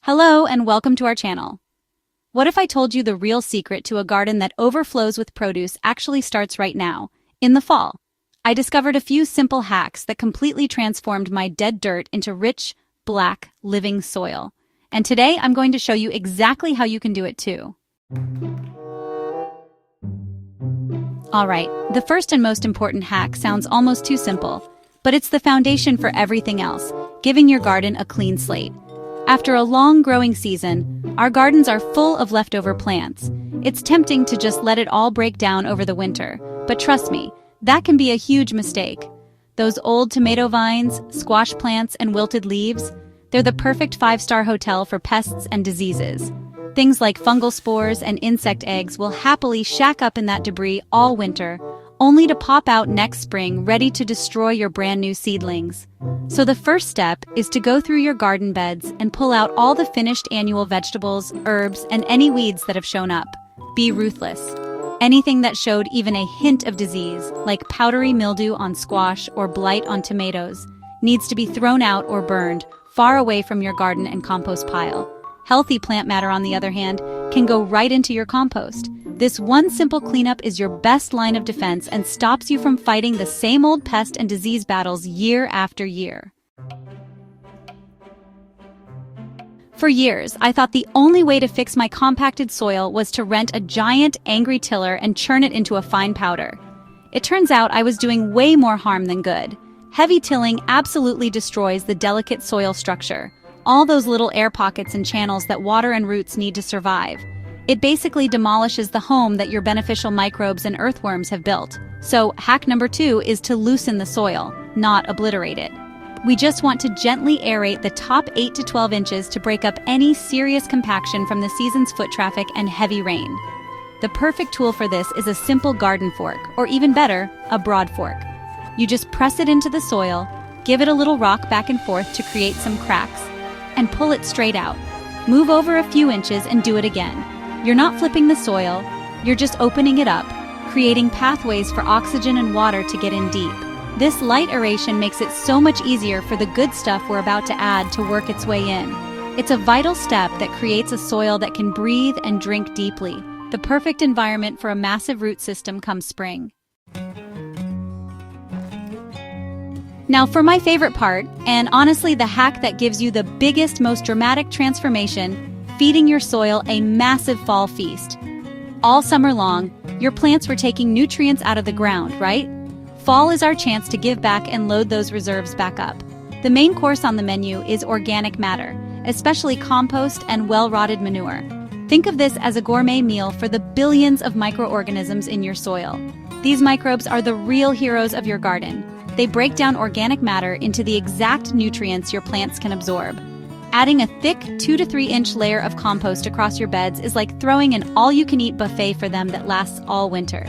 Hello and welcome to our channel. What if I told you the real secret to a garden that overflows with produce actually starts right now, in the fall? I discovered a few simple hacks that completely transformed my dead dirt into rich, black, living soil. And today I'm going to show you exactly how you can do it too. Alright, the first and most important hack sounds almost too simple, but it's the foundation for everything else, giving your garden a clean slate. After a long growing season, our gardens are full of leftover plants. It's tempting to just let it all break down over the winter, but trust me, that can be a huge mistake. Those old tomato vines, squash plants, and wilted leaves, they're the perfect 5-star hotel for pests and diseases. Things like fungal spores and insect eggs will happily shack up in that debris all winter, only to pop out next spring ready to destroy your brand new seedlings. So the first step is to go through your garden beds and pull out all the finished annual vegetables, herbs, and any weeds that have shown up. Be ruthless. Anything that showed even a hint of disease, like powdery mildew on squash or blight on tomatoes, needs to be thrown out or burned far away from your garden and compost pile. Healthy plant matter, on the other hand, can go right into your compost. This one simple cleanup is your best line of defense and stops you from fighting the same old pest and disease battles year after year. For years, I thought the only way to fix my compacted soil was to rent a giant, angry tiller and churn it into a fine powder. It turns out I was doing way more harm than good. Heavy tilling absolutely destroys the delicate soil structure, all those little air pockets and channels that water and roots need to survive. It basically demolishes the home that your beneficial microbes and earthworms have built. So, hack number 2 is to loosen the soil, not obliterate it. We just want to gently aerate the top 8 to 12 inches to break up any serious compaction from the season's foot traffic and heavy rain. The perfect tool for this is a simple garden fork, or even better, a broad fork. You just press it into the soil, give it a little rock back and forth to create some cracks, and pull it straight out. Move over a few inches and do it again. You're not flipping the soil, you're just opening it up, creating pathways for oxygen and water to get in deep. This light aeration makes it so much easier for the good stuff we're about to add to work its way in. It's a vital step that creates a soil that can breathe and drink deeply, the perfect environment for a massive root system come spring. Now for my favorite part, and honestly the hack that gives you the biggest, most dramatic transformation, feeding your soil a massive fall feast. All summer long, your plants were taking nutrients out of the ground, right? Fall is our chance to give back and load those reserves back up. The main course on the menu is organic matter, especially compost and well-rotted manure. Think of this as a gourmet meal for the billions of microorganisms in your soil. These microbes are the real heroes of your garden. They break down organic matter into the exact nutrients your plants can absorb. Adding a thick 2 to 3 inch layer of compost across your beds is like throwing an all-you-can-eat buffet for them that lasts all winter.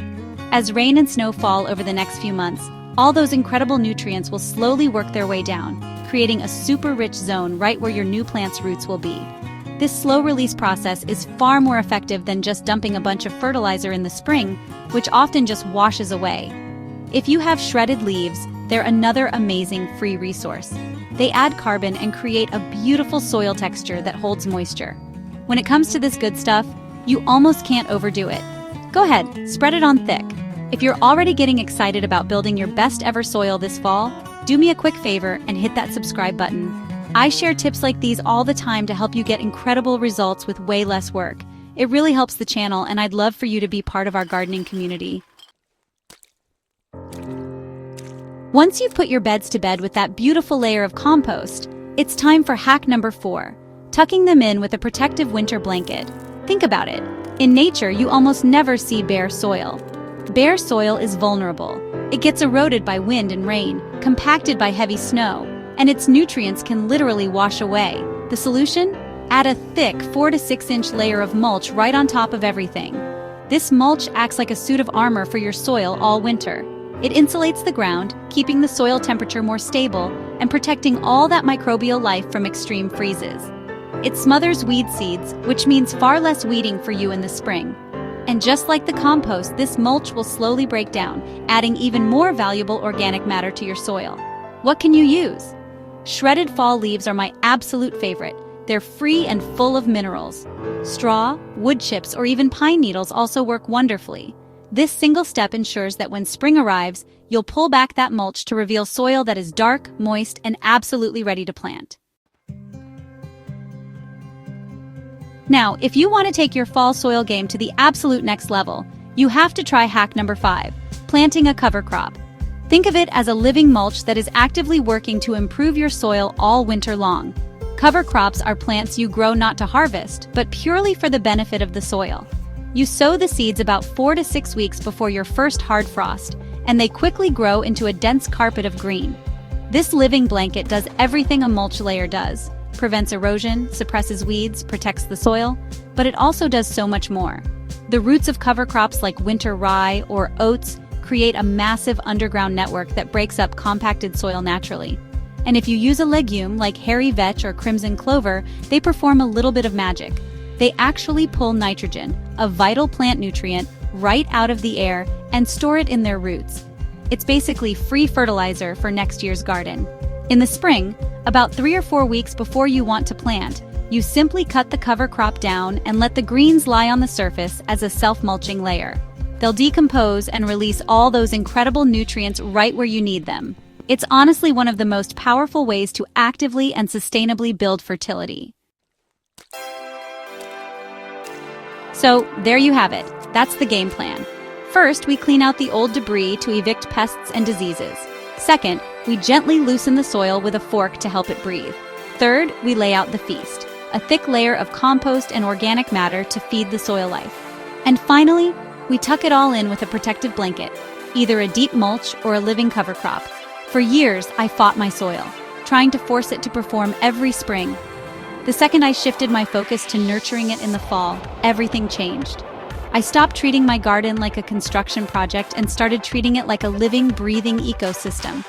As rain and snow fall over the next few months, all those incredible nutrients will slowly work their way down, creating a super rich zone right where your new plant's roots will be. This slow release process is far more effective than just dumping a bunch of fertilizer in the spring, which often just washes away. If you have shredded leaves, they're another amazing free resource. They add carbon and create a beautiful soil texture that holds moisture. When it comes to this good stuff, you almost can't overdo it. Go ahead, spread it on thick. If you're already getting excited about building your best ever soil this fall, do me a quick favor and hit that subscribe button. I share tips like these all the time to help you get incredible results with way less work. It really helps the channel, and I'd love for you to be part of our gardening community. Once you've put your beds to bed with that beautiful layer of compost, it's time for hack number 4, tucking them in with a protective winter blanket. Think about it. In nature, you almost never see bare soil. Bare soil is vulnerable. It gets eroded by wind and rain, compacted by heavy snow, and its nutrients can literally wash away. The solution? Add a thick 4 to 6 inch layer of mulch right on top of everything. This mulch acts like a suit of armor for your soil all winter. It insulates the ground, keeping the soil temperature more stable and protecting all that microbial life from extreme freezes. It smothers weed seeds, which means far less weeding for you in the spring. And just like the compost, this mulch will slowly break down, adding even more valuable organic matter to your soil. What can you use? Shredded fall leaves are my absolute favorite. They're free and full of minerals. Straw, wood chips, or even pine needles also work wonderfully. This single step ensures that when spring arrives, you'll pull back that mulch to reveal soil that is dark, moist, and absolutely ready to plant. Now, if you want to take your fall soil game to the absolute next level, you have to try hack number 5, planting a cover crop. Think of it as a living mulch that is actively working to improve your soil all winter long. Cover crops are plants you grow not to harvest, but purely for the benefit of the soil. You sow the seeds about 4 to 6 weeks before your first hard frost, and they quickly grow into a dense carpet of green. This living blanket does everything a mulch layer does: prevents erosion, suppresses weeds, protects the soil, but it also does so much more. The roots of cover crops like winter rye or oats create a massive underground network that breaks up compacted soil naturally. And if you use a legume like hairy vetch or crimson clover, they perform a little bit of magic. They actually pull nitrogen, a vital plant nutrient, right out of the air and store it in their roots. It's basically free fertilizer for next year's garden. In the spring, about 3 or 4 weeks before you want to plant, you simply cut the cover crop down and let the greens lie on the surface as a self-mulching layer. They'll decompose and release all those incredible nutrients right where you need them. It's honestly one of the most powerful ways to actively and sustainably build fertility. So, there you have it. That's the game plan. First, we clean out the old debris to evict pests and diseases. Second, we gently loosen the soil with a fork to help it breathe. Third, we lay out the feast, a thick layer of compost and organic matter to feed the soil life. And finally, we tuck it all in with a protective blanket, either a deep mulch or a living cover crop. For years, I fought my soil, trying to force it to perform every spring. The second I shifted my focus to nurturing it in the fall, everything changed. I stopped treating my garden like a construction project and started treating it like a living, breathing ecosystem.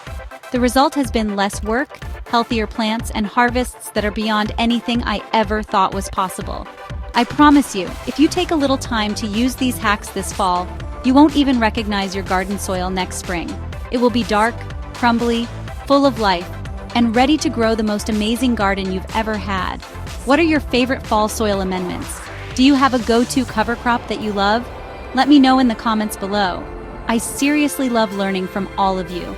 The result has been less work, healthier plants, and harvests that are beyond anything I ever thought was possible. I promise you, if you take a little time to use these hacks this fall, you won't even recognize your garden soil next spring. It will be dark, crumbly, full of life, and ready to grow the most amazing garden you've ever had. What are your favorite fall soil amendments? Do you have a go-to cover crop that you love? Let me know in the comments below. I seriously love learning from all of you.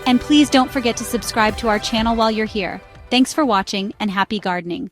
And please don't forget to subscribe to our channel while you're here. Thanks for watching and happy gardening.